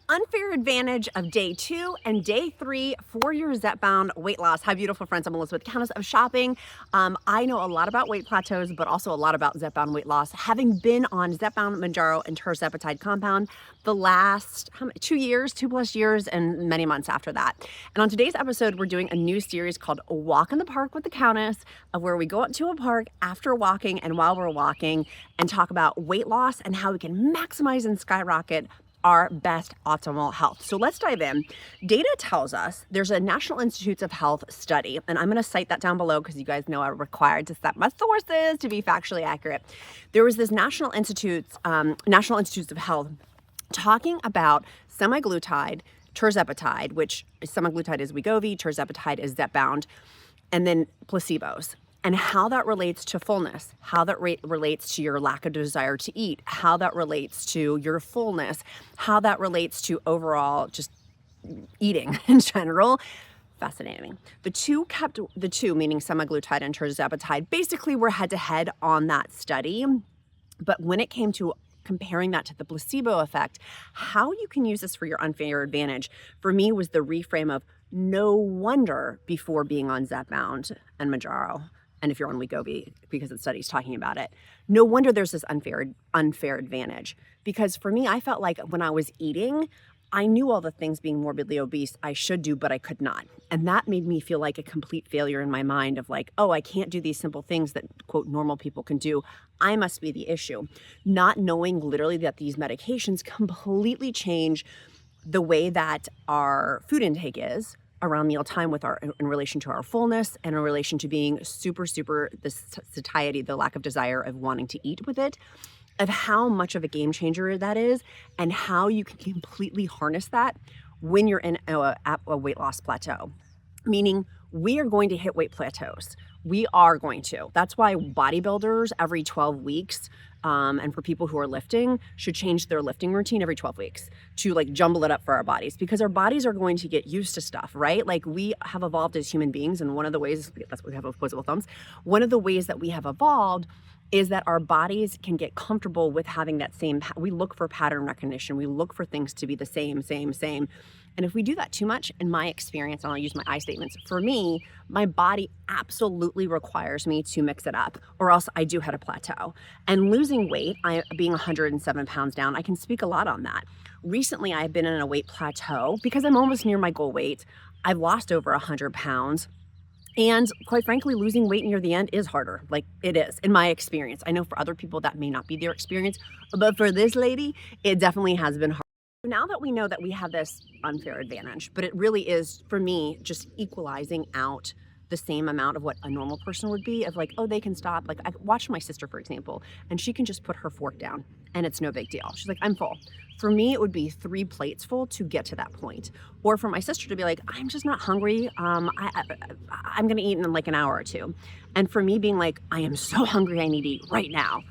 Unfair advantage of day 2 and day 3 for your Zepbound weight loss. Hi, beautiful friends. I'm Elizabeth, Countess of Shopping. I know a lot about weight plateaus, but also a lot about Zepbound weight loss, having been on Zepbound, mounjaro, and tirzepatide compound the last 2 years, 2+ years, and many months after that. And on today's episode, we're doing a new series called Walk in the Park with the Countess, of where we go out to a park after walking and while we're walking and talk about weight loss and how we can maximize and skyrocket our best optimal health. So let's dive in. Data tells us there's a National Institutes of Health study, and I'm going to cite that down below because you guys know I'm required to cite my sources to be factually accurate. There was this National Institutes of Health talking about semaglutide, tirzepatide, which semaglutide is Wegovy, tirzepatide is Zepbound, and then placebos, and how that relates to fullness, how that relates to your lack of desire to eat, how that relates to your fullness, how that relates to overall just eating in general. Fascinating. The two, meaning semaglutide and tirzepatide, basically were head to head on that study. But when it came to comparing that to the placebo effect, how you can use this for your unfair advantage, for me, was the reframe of no wonder before being on Zepbound and mounjaro, and if you're on Wegovy, because the study's talking about it, no wonder there's this unfair advantage. Because for me, I felt like when I was eating, I knew all the things being morbidly obese I should do, but I could not. And that made me feel like a complete failure in my mind of like, oh, I can't do these simple things that, quote, normal people can do. I must be the issue. Not knowing literally that these medications completely change the way that our food intake is around mealtime in relation to our fullness and in relation to being super the satiety, the lack of desire of wanting to eat with it, of how much of a game changer that is and how you can completely harness that when you're in a weight loss plateau. Meaning we are going to hit weight plateaus. We are going to. That's why bodybuilders every 12 weeks, and for people who are lifting, should change their lifting routine every 12 weeks to like jumble it up for our bodies, because our bodies are going to get used to stuff, right? Like we have evolved as human beings, and one of the ways, that's why we have opposable thumbs, one of the ways that we have evolved is that our bodies can get comfortable with having that same, we look for pattern recognition, we look for things to be the same. And if we do that too much, in my experience, and I'll use my I statements, for me, my body absolutely requires me to mix it up, or else I do hit a plateau. And losing weight, being 107 pounds down, I can speak a lot on that. Recently, I've been in a weight plateau because I'm almost near my goal weight. I've lost over 100 pounds. And quite frankly, losing weight near the end is harder. Like it is, in my experience. I know for other people that may not be their experience, but for this lady, it definitely has been hard. Now that we know that we have this unfair advantage, but it really is, for me, just equalizing out the same amount of what a normal person would be, of like, oh, they can stop. Like I watched my sister, for example, and she can just put her fork down and it's no big deal. She's like, I'm full. For me, it would be 3 plates full to get to that point. Or for my sister to be like, I'm just not hungry. I'm going to eat in like an hour or two. And for me being like, I am so hungry, I need to eat right now.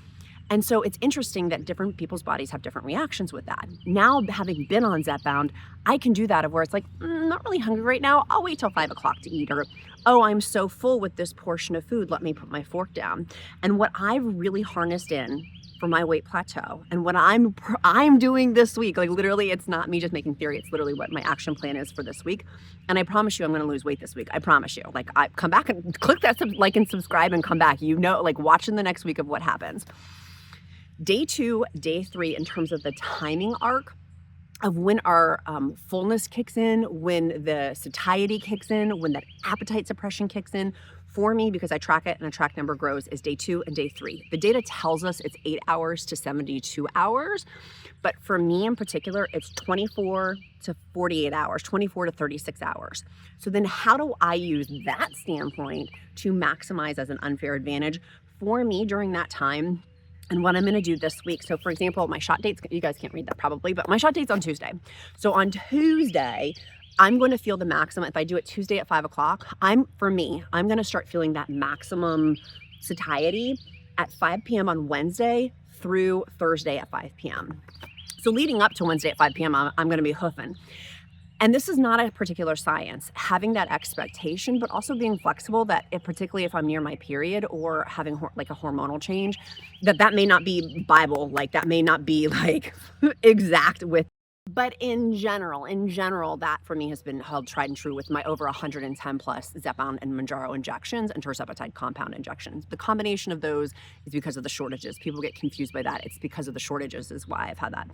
And so it's interesting that different people's bodies have different reactions with that. Now, having been on Zepbound, I can do that of where it's like, not really hungry right now. I'll wait till 5 o'clock to eat. Or, oh, I'm so full with this portion of food. Let me put my fork down. And what I've really harnessed in for my weight plateau, and what I'm doing this week, like literally, it's not me just making theory. It's literally what my action plan is for this week. And I promise you, I'm going to lose weight this week. I promise you. Like, I come back and click that like and subscribe and come back. You know, like watching the next week of what happens. Day 2, day 3, in terms of the timing arc of when our fullness kicks in, when the satiety kicks in, when that appetite suppression kicks in, for me, because I track it and the track number grows, is day 2 and day 3. The data tells us it's 8 hours to 72 hours. But for me in particular, it's 24 to 48 hours, 24 to 36 hours. So then how do I use that standpoint to maximize as an unfair advantage for me during that time? And what I'm going to do this week. So for example, my shot dates, you guys can't read that probably, but my shot date's on Tuesday. So on Tuesday, I'm going to feel the maximum. If I do it Tuesday at 5 o'clock, I'm going to start feeling that maximum satiety at 5 p.m. on Wednesday through Thursday at 5 p.m. So leading up to Wednesday at 5 p.m., I'm going to be hoofing. And this is not a particular science, having that expectation, but also being flexible that particularly if I'm near my period or having like a hormonal change, that may not be Bible, like that may not be like exact with But in general, that for me has been held tried and true with my over 110 plus Zepbound and mounjaro injections and tirzepatide compound injections. The combination of those is because of the shortages. People get confused by that. It's because of the shortages is why I've had that.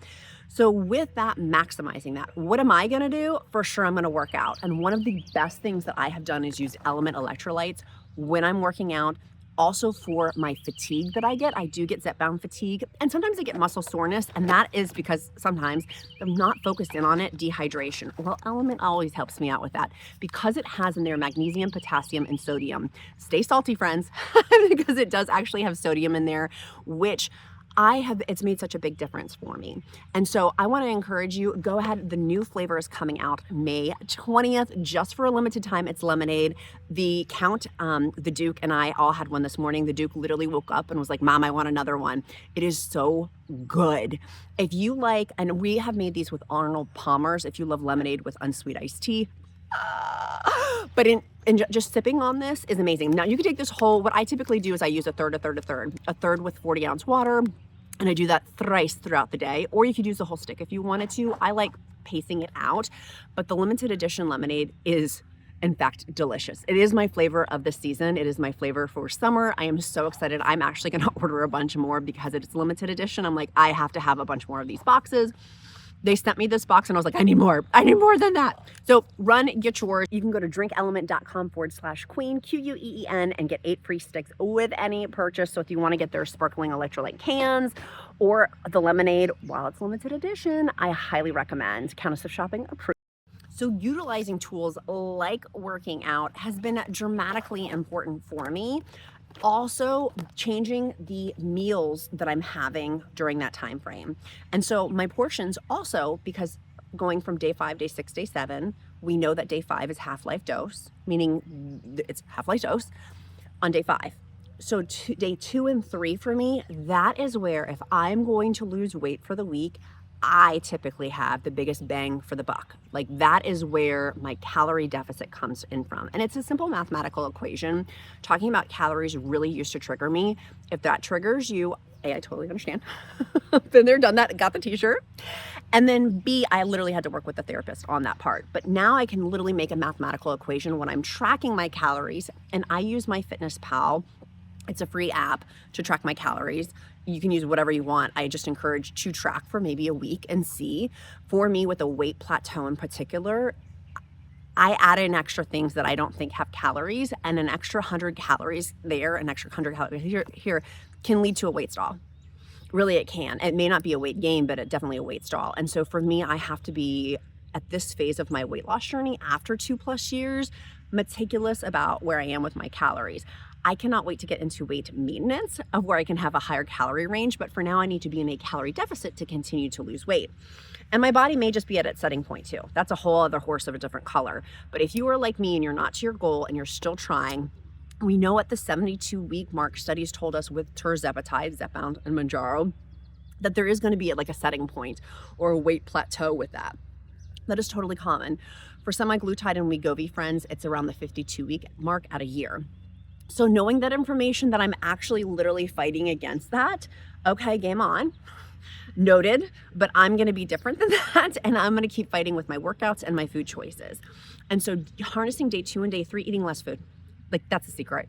So with that, maximizing that, what am I gonna do? For sure, I'm gonna work out. And one of the best things that I have done is use Lmnt electrolytes when I'm working out. Also for my fatigue that I get, I do get Zepbound fatigue, and sometimes I get muscle soreness, and that is because sometimes I'm not focused in on it, dehydration. Well, Lmnt always helps me out with that because it has in there magnesium, potassium, and sodium. Stay salty, friends, because it does actually have sodium in there, which it's made such a big difference for me. And so I want to encourage you, go ahead. The new flavor is coming out May 20th, just for a limited time. It's lemonade. The the Duke and I all had one this morning. The Duke literally woke up and was like, Mom, I want another one. It is so good. If you like, and we have made these with Arnold Palmer's, if you love lemonade with unsweet iced tea, but just sipping on this is amazing. Now you can take this whole, what I typically do is I use a third with 40 ounce water. And I do that thrice throughout the day, or you could use the whole stick if you wanted to. I like pacing it out, but the limited edition lemonade is in fact delicious. It is my flavor of the season. It is my flavor for summer. I am so excited. I'm actually gonna order a bunch more because it's limited edition. I'm like, I have to have a bunch more of these boxes. They sent me this box and I was like, I need more than that. So run, get yours. You can go to drinkelement.com/queen, QUEEN, and get 8 free sticks with any purchase. So if you want to get their sparkling electrolyte cans or the lemonade, while it's limited edition, I highly recommend. Countess of Shopping approved. So utilizing tools like working out has been dramatically important for me. Also changing the meals that I'm having during that time frame. And so my portions also, because going from day 5, day 6, day 7, we know that day 5 is half-life dose, meaning it's half-life dose on day 5. So day 2 and 3 for me, that is where if I'm going to lose weight for the week, I typically have the biggest bang for the buck. Like that is where my calorie deficit comes in from. And it's a simple mathematical equation. Talking about calories really used to trigger me. If that triggers you, A, I totally understand. Been there, done that, got the t-shirt. And then B, I literally had to work with a therapist on that part. But now I can literally make a mathematical equation when I'm tracking my calories, and I use MyFitnessPal. It's a free app to track my calories. You can use whatever you want. I just encourage to track for maybe a week and see. For me, with a weight plateau in particular, I add in extra things that I don't think have calories, and an extra 100 calories there, an extra 100 calories here can lead to a weight stall. Really, it can. It may not be a weight gain, but it definitely a weight stall. And so for me, I have to be at this phase of my weight loss journey after 2+ years, meticulous about where I am with my calories. I cannot wait to get into weight maintenance of where I can have a higher calorie range, but for now I need to be in a calorie deficit to continue to lose weight. And my body may just be at its setting point too. That's a whole other horse of a different color. But if you are like me and you're not to your goal and you're still trying, we know at the 72-week mark, studies told us with tirzepatide, Zepbound, and mounjaro, that there is going to be like a setting point or a weight plateau with that. That is totally common. For semaglutide and Wegovy friends, it's around the 52-week mark at a year. So knowing that information, that I'm actually literally fighting against that, okay, game on. Noted, but I'm going to be different than that, and I'm going to keep fighting with my workouts and my food choices. And so harnessing day 2 and day 3, eating less food. Like that's the secret.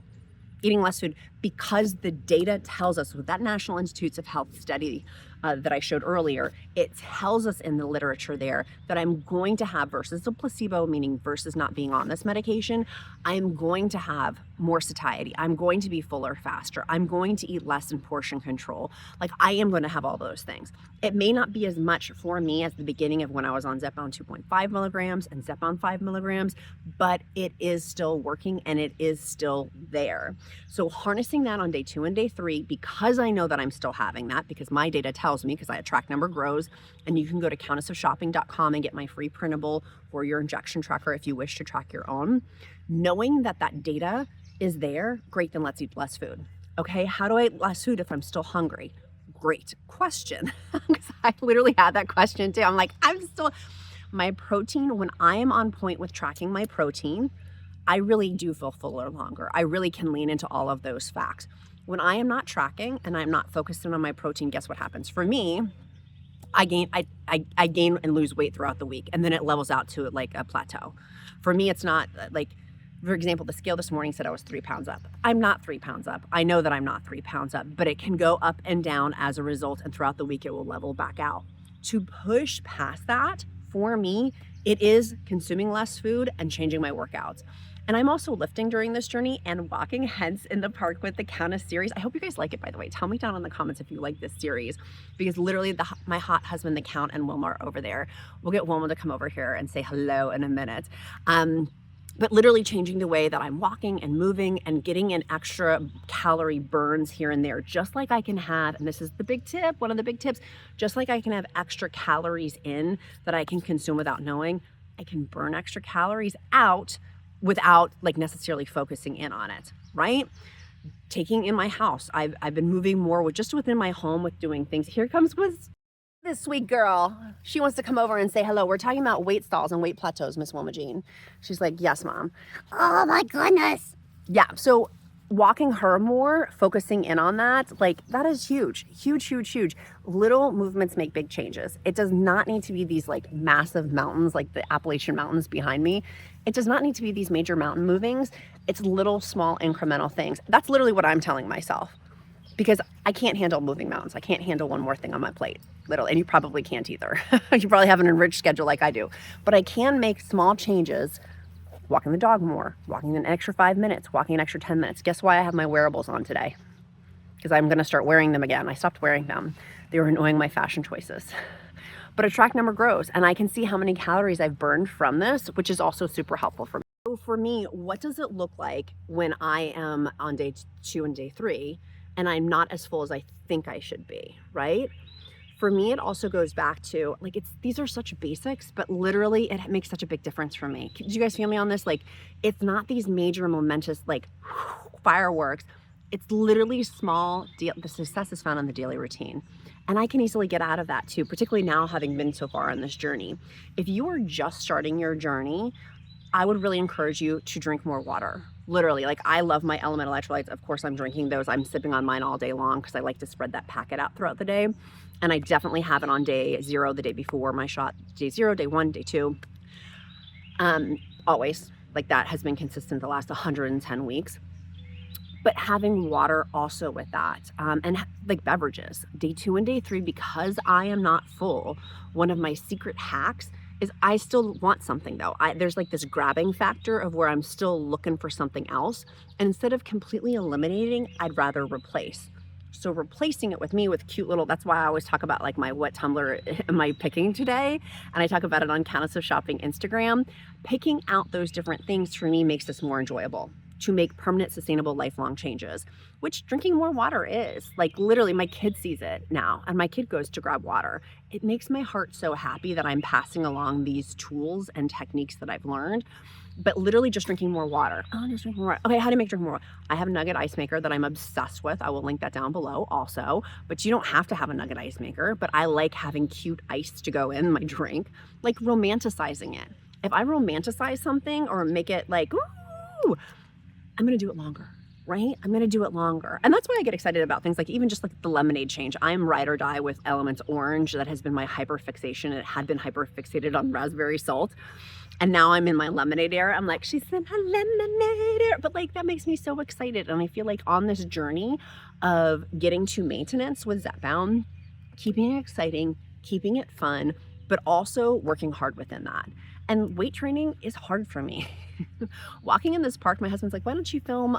Eating less food, because the data tells us with that National Institutes of Health study that I showed earlier, it tells us in the literature there that I'm going to have, versus the placebo, meaning versus not being on this medication, I'm going to have more satiety. I'm going to be fuller faster. I'm going to eat less in portion control. Like I am going to have all those things. It may not be as much for me as the beginning of when I was on Zepbound 2.5 milligrams and Zepbound 5 milligrams, but it is still working and it is still there. So harnessing that on day 2 and day 3, because I know that I'm still having that, because my data tells me, because I track number grows, and you can go to countessofshopping.com and get my free printable for your injection tracker if you wish to track your own. Knowing that that data is there, great, then let's eat less food. Okay, how do I eat less food if I'm still hungry? Great question. Because I literally had that question too. I'm like, my protein, when I am on point with tracking my protein, I really do feel fuller longer. I really can lean into all of those facts. When I am not tracking and I'm not focusing on my protein, guess what happens? For me, I gain and lose weight throughout the week, and then it levels out to like a plateau. For me, it's not like, for example, the scale this morning said I was 3 pounds up. I'm not 3 pounds up. I know that I'm not 3 pounds up, but it can go up and down as a result, and throughout the week it will level back out. To push past that, for me, it is consuming less food and changing my workouts. And I'm also lifting during this journey and walking hence in the park with the Countess series. I hope you guys like it, by the way. Tell me down in the comments if you like this series, because literally my hot husband, the Count, and Wilma are over there. We'll get Wilma to come over here and say hello in a minute. But literally changing the way that I'm walking and moving and getting in extra calorie burns here and there, just like I can have, and this is the big tip, one of the big tips, just like I can have extra calories in that I can consume without knowing, I can burn extra calories out without like necessarily focusing in on it, right? Taking in my house, I've been moving more with just within my home with doing things. Here comes with this sweet girl. She wants to come over and say hello. We're talking about weight stalls and weight plateaus, Miss Wilma Jean. She's like, yes, Mom. Oh my goodness. Yeah, so walking her more, focusing in on that, like that is huge, huge, huge, huge. Little movements make big changes. It does not need to be these like massive mountains, like the Appalachian Mountains behind me. It does not need to be these major mountain movings. It's little, small, incremental things. That's literally what I'm telling myself, because I can't handle moving mountains. I can't handle one more thing on my plate, literally, and you probably can't either. You probably have an enriched schedule like I do, but I can make small changes. Walking the dog more, walking an extra 5 minutes, walking an extra 10 minutes. Guess why I have my wearables on today? Because I'm gonna start wearing them again. I stopped wearing them. They were annoying my fashion choices. But a track number grows, and I can see how many calories I've burned from this, which is also super helpful for me. So for me, what does it look like when I am on day 2 and day 3, and I'm not as full as I think I should be, right? For me, it also goes back to like, these are such basics, but literally it makes such a big difference for me. Do you guys feel me on this? Like, it's not these major momentous like fireworks. It's literally small deal. The success is found in the daily routine. And I can easily get out of that too, particularly now having been so far on this journey. If you are just starting your journey, I would really encourage you to drink more water. Literally, like I love my Lmnt electrolytes. Of course, I'm drinking those. I'm sipping on mine all day long because I like to spread that packet out throughout the day. And I definitely have it on day 0, the day before my shot, day 0, day 1, day 2. Always, like that has been consistent the last 110 weeks. But having water also with that, and like beverages, day 2 and day 3, because I am not full, one of my secret hacks is I still want something though. There's like this grabbing factor of where I'm still looking for something else. And instead of completely eliminating, I'd rather replace. So replacing it with me with cute little, that's why I always talk about like what tumbler am I picking today? And I talk about it on Countess of Shopping Instagram. Picking out those different things for me makes this more enjoyable to make permanent, sustainable, lifelong changes, which drinking more water is. Like literally my kid sees it now and my kid goes to grab water. It makes my heart so happy that I'm passing along these tools and techniques that I've learned. But literally just drinking more water. Oh, just drinking more water. Okay, how to make drink more water? I have a nugget ice maker that I'm obsessed with. I will link that down below also. But you don't have to have a nugget ice maker. But I like having cute ice to go in my drink, like romanticizing it. If I romanticize something or make it like, ooh, I'm gonna do it longer, right? I'm gonna do it longer. And that's why I get excited about things like even just like the lemonade change. I'm ride or die with Element Orange. That has been my hyper fixation. It had been hyper fixated on raspberry salt. And now I'm in my lemonade era. I'm like, she's in her lemonade era. But like, that makes me so excited. And I feel like on this journey of getting to maintenance with Zepbound, keeping it exciting, keeping it fun, but also working hard within that. And weight training is hard for me. Walking in this park, my husband's like, why don't you film,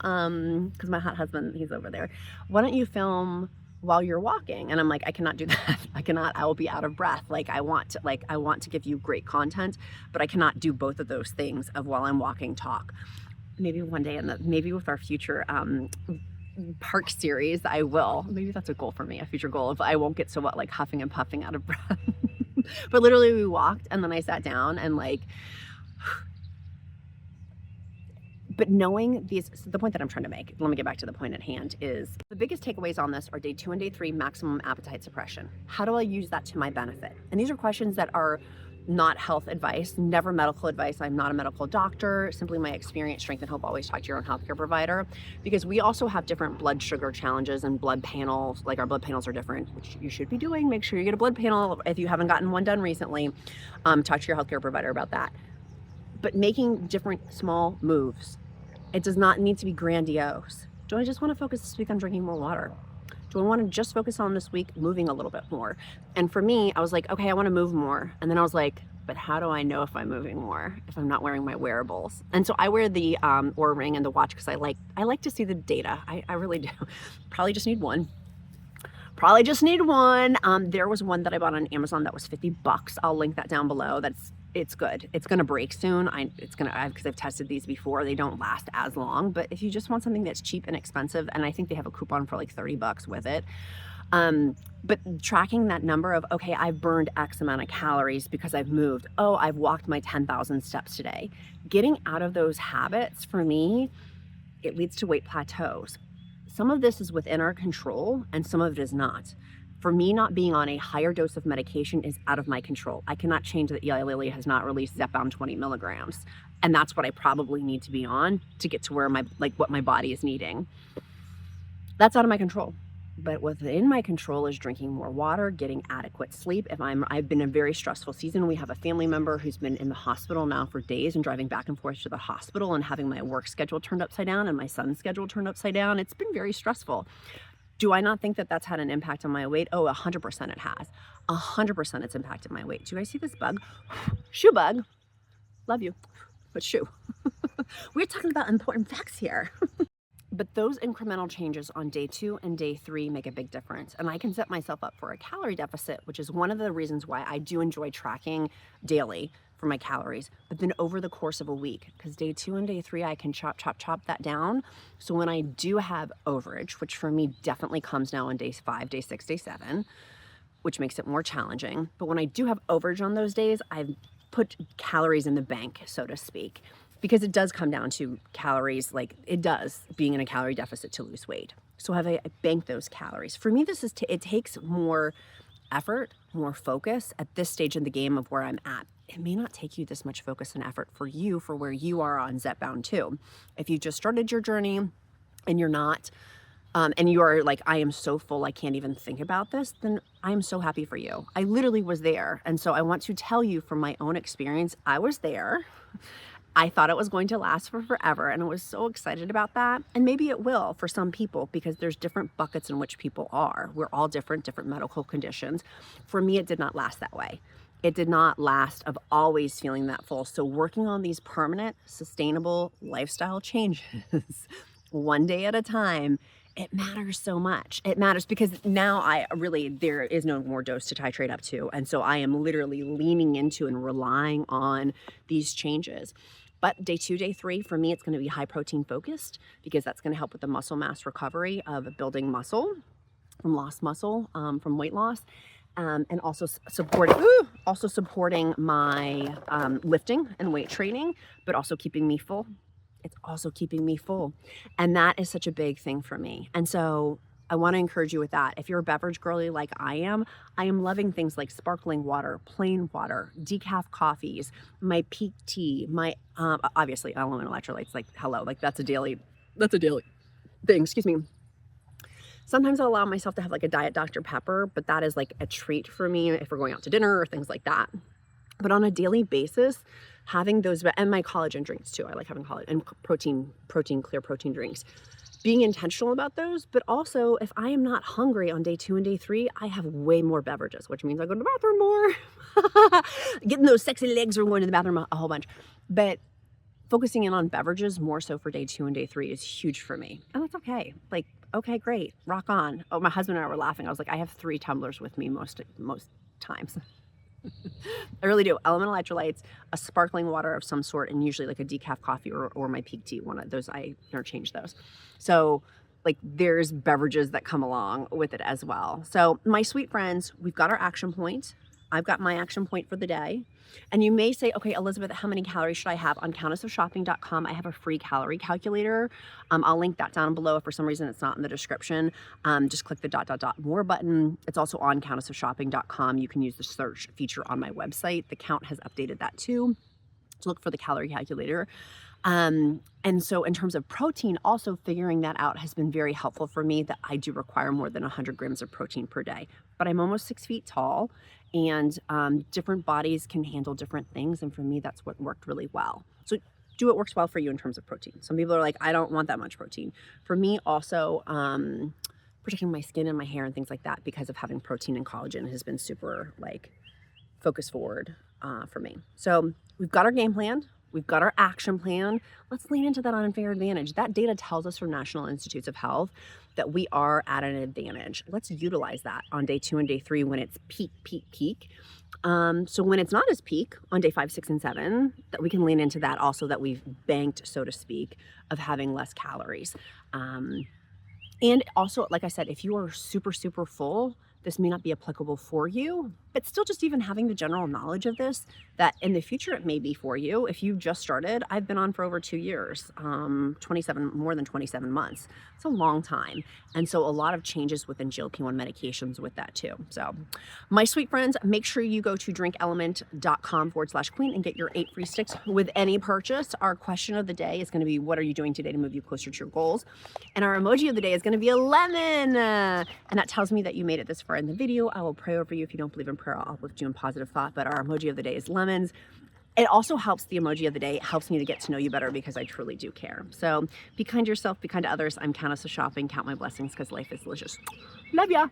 because my hot husband, he's over there. Why don't you film while you're walking? And I'm like, I cannot do that. I cannot, I will be out of breath. Like I want to give you great content, but I cannot do both of those things of while I'm walking talk. Maybe one day maybe with our future park series, I will. Maybe that's a goal for me, a future goal of I won't get so like huffing and puffing out of breath. But literally we walked and then I sat down and like, but knowing these, so the point that I'm trying to make, let me get back to the point at hand, is the biggest takeaways on this are day 2 and day 3, maximum appetite suppression. How do I use that to my benefit? And these are questions that are not health advice, never medical advice. I'm not a medical doctor, simply my experience, strength, and hope. Always talk to your own healthcare provider, because we also have different blood sugar challenges and blood panels. Like our blood panels are different, which you should be doing. Make sure you get a blood panel if you haven't gotten one done recently. Talk to your healthcare provider about that. But making different small moves. It does not need to be grandiose. Do I just want to focus this week on drinking more water? Do I want to just focus on this week moving a little bit more? And for me, I was like, okay, I want to move more. And then I was like, but how do I know if I'm moving more if I'm not wearing my wearables? And so I wear the Oura ring and the watch because I like to see the data. I really do. Probably just need one. There was one that I bought on Amazon that was $50. I'll link that down below. It's good. It's gonna break soon. Because I've tested these before. They don't last as long. But if you just want something that's cheap and expensive, and I think they have a coupon for like $30 with it. But tracking that number of, okay, I've burned X amount of calories because I've moved. Oh, I've walked my 10,000 steps today. Getting out of those habits, for me, it leads to weight plateaus. Some of this is within our control and some of it is not. For me, not being on a higher dose of medication is out of my control. I cannot change that Eli Lilly has not released Zepbound 20 milligrams. And that's what I probably need to be on to get to where what my body is needing. That's out of my control. But within my control is drinking more water, getting adequate sleep. I've been in a very stressful season. We have a family member who's been in the hospital now for days and driving back and forth to the hospital and having my work schedule turned upside down and my son's schedule turned upside down. It's been very stressful. Do I not think that that's had an impact on my weight? Oh, 100% it has. 100% it's impacted my weight. Do you guys see this bug? Shoe bug. Love you, but shoe. We're talking about important facts here. But those incremental changes on day 2 and day 3 make a big difference. And I can set myself up for a calorie deficit, which is one of the reasons why I do enjoy tracking daily for my calories, but then over the course of a week, because day 2 and day 3, I can chop that down. So when I do have overage, which for me definitely comes now on day 5, day 6, day 7, which makes it more challenging. But when I do have overage on those days, I've put calories in the bank, so to speak. Because it does come down to calories, like it does being in a calorie deficit to lose weight. So I bank those calories. For me, it takes more effort, more focus at this stage in the game of where I'm at. It may not take you this much focus and effort for where you are on Zepbound too. If you just started your journey and you're not, and you're like, I am so full, I can't even think about this, then I'm so happy for you. I literally was there. And so I want to tell you from my own experience, I was there. I thought it was going to last for forever, and I was so excited about that. And maybe it will for some people, because there's different buckets in which people are. We're all different medical conditions. For me, it did not last that way. It did not last of always feeling that full. So working on these permanent, sustainable lifestyle changes one day at a time, it matters so much. It matters because now there is no more dose to titrate up to. And so I am literally leaning into and relying on these changes. But day 2, day 3, for me, it's going to be high protein focused, because that's going to help with the muscle mass recovery of building muscle from lost muscle, from weight loss. And also supporting my lifting and weight training, but also keeping me full. It's also keeping me full. And that is such a big thing for me. And so I want to encourage you with that. If you're a beverage girly like I am loving things like sparkling water, plain water, decaf coffees, my peak tea, my obviously electrolytes, like hello, like that's a daily thing, excuse me. Sometimes I'll allow myself to have like a diet Dr. Pepper, but that is like a treat for me if we're going out to dinner or things like that. But on a daily basis, having those, and my collagen drinks too. I like having collagen and clear protein drinks. Being intentional about those, but also if I am not hungry on day 2 and day 3, I have way more beverages, which means I go to the bathroom more. Getting those sexy legs or going to the bathroom a whole bunch. But focusing in on beverages more so for day 2 and day 3 is huge for me. And that's okay. Like, okay, great, rock on. Oh, my husband and I were laughing. I was like, I have 3 tumblers with me most times. I really do. Electrolytes, a sparkling water of some sort, and usually like a decaf coffee or my peak tea. One of those, I interchange those. So like there's beverages that come along with it as well. So my sweet friends, we've got our action point. I've got my action point for the day. And you may say, okay, Elizabeth, how many calories should I have? On countessofshopping.com, I have a free calorie calculator. I'll link that down below. If for some reason it's not in the description, just click the ... more button. It's also on countessofshopping.com. You can use the search feature on my website. The Count has updated that too, to look for the calorie calculator. And so in terms of protein, also figuring that out has been very helpful for me, that I do require more than 100 grams of protein per day. But I'm almost 6 feet tall, and different bodies can handle different things. And for me, that's what worked really well. So do what works well for you in terms of protein. Some people are like, I don't want that much protein. For me, also, protecting my skin and my hair and things like that, because of having protein and collagen, has been super like focus forward for me. So we've got our game plan. We've got our action plan. Let's lean into that unfair advantage. That data tells us from National Institutes of Health that we are at an advantage. Let's utilize that on day 2 and day 3 when it's peak. So when it's not as peak on day 5, 6, and 7, that we can lean into that also, that we've banked, so to speak, of having less calories. And also, like I said, if you are super, super full, this may not be applicable for you, but still just even having the general knowledge of this, that in the future it may be for you. If you've just started, I've been on for over 2 years, more than 27 months. It's a long time. And so a lot of changes within GLP-1 medications with that too. So my sweet friends, make sure you go to drinkelement.com/queen and get your 8 free sticks with any purchase. Our question of the day is going to be, what are you doing today to move you closer to your goals? And our emoji of the day is going to be a lemon. And that tells me that you made it this far in the video. I will pray over you. If you don't believe in prayer, I'll uplift you in positive thought. But our emoji of the day is lemons. It also helps, the emoji of the day helps me to get to know you better, because I truly do care. So be kind to yourself, be kind to others. I'm Countess of Shopping. Count my blessings, because life is delicious. Love ya.